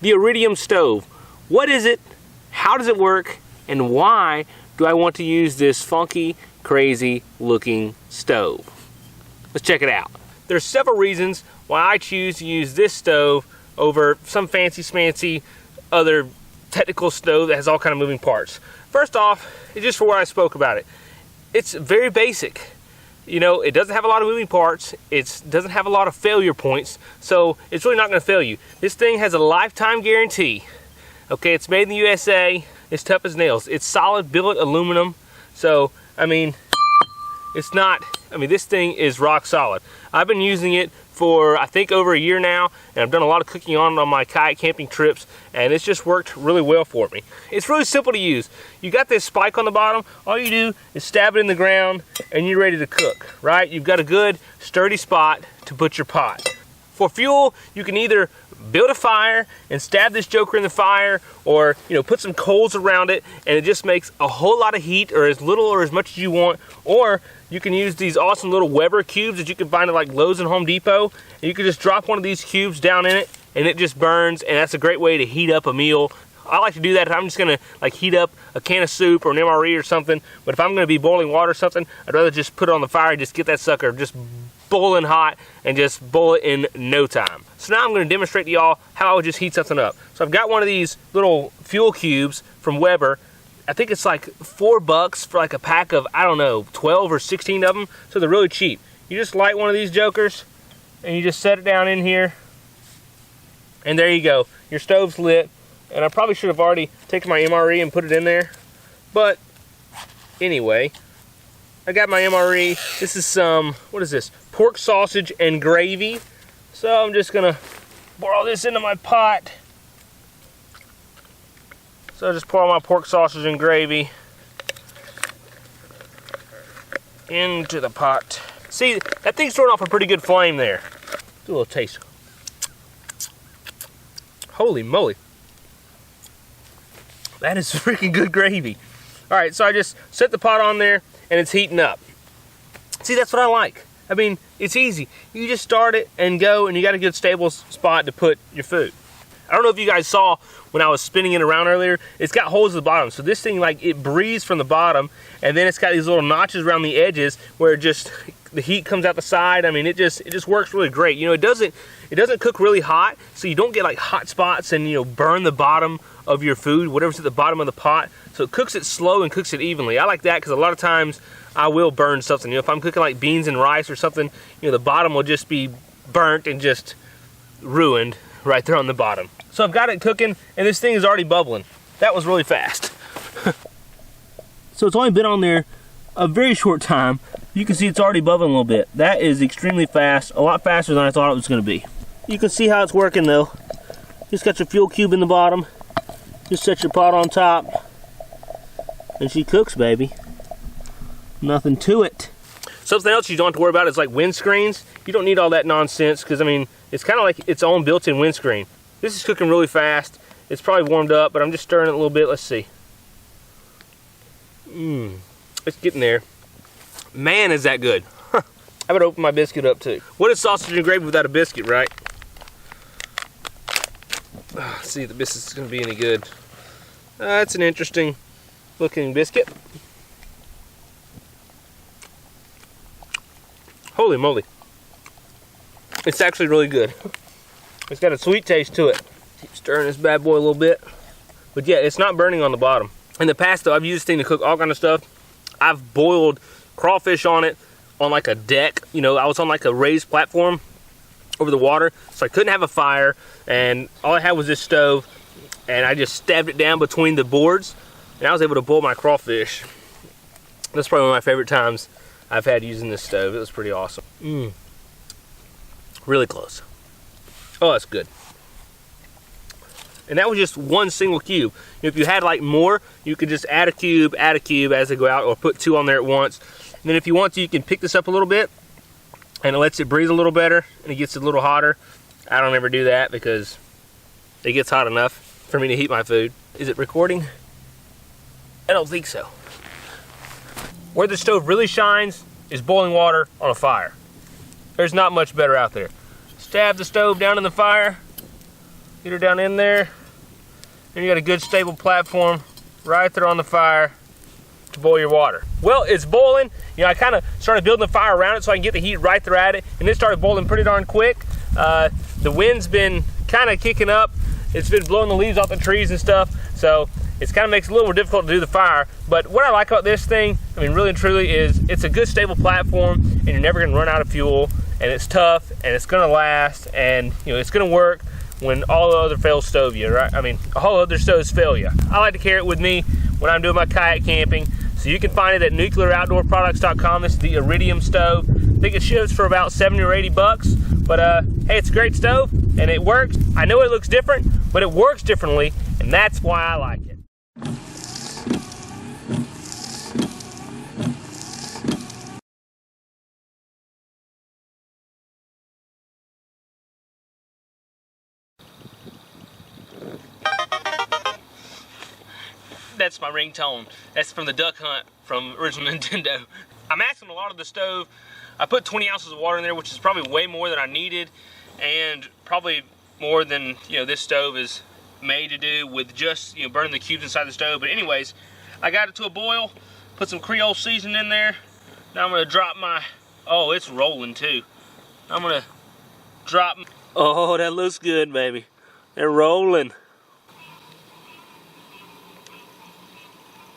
the Iridium Stove. What is it? How does it work? And why do I want to use this funky, crazy looking stove? Let's check it out. There's several reasons why I choose to use this stove over some fancy smancy other technical stove that has all kind of moving parts. First off, it's just for what I spoke about it. It's very basic. You know, it doesn't have a lot of moving parts. It doesn't have a lot of failure points, so it's really not going to fail you. This thing has a lifetime guarantee. Okay, it's made in the USA. It's tough as nails. It's solid billet aluminum. So, I mean, this thing is rock solid. I've been using it for, I think, over a year now, and I've done a lot of cooking on my kayak camping trips, and it's just worked really well for me. It's really simple to use. You got this spike on the bottom. All you do is stab it in the ground, and you're ready to cook, right? You've got a good, sturdy spot to put your pot. For fuel, you can either build a fire and stab this joker in the fire, or put some coals around it, and it just makes a whole lot of heat, or as little or as much as you want. Or you can use these awesome little Weber cubes that you can find at like Lowe's and Home Depot, and you can just drop one of these cubes down in it, and it just burns, and that's a great way to heat up a meal. I like to do that if I'm just gonna like heat up a can of soup or an MRE or something. But if I'm gonna be boiling water or something, I'd rather just put it on the fire and just get that sucker just boiling hot and just boil it in no time. So now I'm going to demonstrate to y'all how I would just heat something up. So I've got one of these little fuel cubes from Weber. I think it's like $4 for like a pack of, I don't know, 12 or 16 of them. So they're really cheap. You just light one of these jokers and you just set it down in here. And there you go. Your stove's lit. And I probably should have already taken my MRE and put it in there. But anyway, I got my MRE. This is some, what is this? Pork sausage and gravy. So I'm just gonna pour all this into my pot. So I just pour all my pork sausage and gravy into the pot. See, that thing's throwing off a pretty good flame there. Do a little taste. Holy moly. That is freaking good gravy. All right, so I just set the pot on there and it's heating up. See, that's what I like. I mean, it's easy. You just start it and go, and you got a good stable spot to put your food. I don't know if you guys saw when I was spinning it around earlier, it's got holes at the bottom. So this thing, like, it breathes from the bottom, and then it's got these little notches around the edges where just the heat comes out the side. I mean, it just works really great. It doesn't cook really hot, so you don't get like hot spots and burn the bottom of your food, whatever's at the bottom of the pot. So it cooks it slow and cooks it evenly. I like that because a lot of times I will burn something. If I'm cooking like beans and rice or something, the bottom will just be burnt and just ruined right there on the bottom. So I've got it cooking, and this thing is already bubbling. That was really fast. So it's only been on there a very short time. You can see it's already bubbling a little bit. That is extremely fast, a lot faster than I thought it was going to be. You can see how it's working though. Just got your fuel cube in the bottom. Just set your pot on top, and she cooks, baby. Nothing to it. Something else you don't have to worry about is like windscreens. You don't need all that nonsense because, I mean, it's kind of like its own built-in windscreen. This is cooking really fast. It's probably warmed up, but I'm just stirring it a little bit. Let's see. It's getting there. Man, is that good. I would open my biscuit up too. What is sausage and gravy without a biscuit, right? Let's see if the biscuit's going to be any good. That's an interesting looking biscuit. Holy moly. It's actually really good. It's got a sweet taste to it. Keep stirring this bad boy a little bit. But yeah, it's not burning on the bottom. In the past though, I've used this thing to cook all kind of stuff. I've boiled crawfish on it on like a deck. I was on like a raised platform over the water, so I couldn't have a fire, and all I had was this stove, and I just stabbed it down between the boards, and I was able to boil my crawfish. That's probably one of my favorite times I've had using this stove. It was pretty awesome. Really close. Oh, that's good. And that was just one single cube. If you had like more, you could just add a cube as they go out, or put two on there at once. And then if you want to, you can pick this up a little bit, and it lets it breathe a little better, and it gets a little hotter. I don't ever do that because it gets hot enough for me to heat my food. Is it recording? I don't think so. Where the stove really shines is boiling water on a fire. There's not much better out there. Stab the stove down in the fire. Get her down in there. And you got a good stable platform right there on the fire to boil your water. Well, it's boiling. You know, I kind of started building the fire around it so I can get the heat right there at it, and it started boiling pretty darn quick. The wind's been kind of kicking up. It's been blowing the leaves off the trees and stuff, so it kind of makes it a little more difficult to do the fire. But what I like about this thing, I mean, really and truly, is it's a good stable platform, and you're never going to run out of fuel, and it's tough, and it's going to last, and you know, it's going to work when all the other fails stove you, right? I mean, all other stoves fail you. I like to carry it with me when I'm doing my kayak camping. So you can find it at nuclearoutdoorproducts.com. This is the Iridium Stove. I think it ships for about 70 or 80 bucks. But hey, it's a great stove and it works. I know it looks different, but it works differently, and that's why I like it. That's my ringtone. That's from the Duck Hunt from original Nintendo. I'm asking a lot of the stove. I put 20 ounces of water in there, which is probably way more than I needed, and probably more than, you know, this stove is made to do with just, you know, burning the cubes inside the stove. But anyways, I got it to a boil, put some Creole seasoning in there. Now I'm gonna drop my, oh, it's rolling too. I'm gonna drop, oh, that looks good, baby. They're rolling.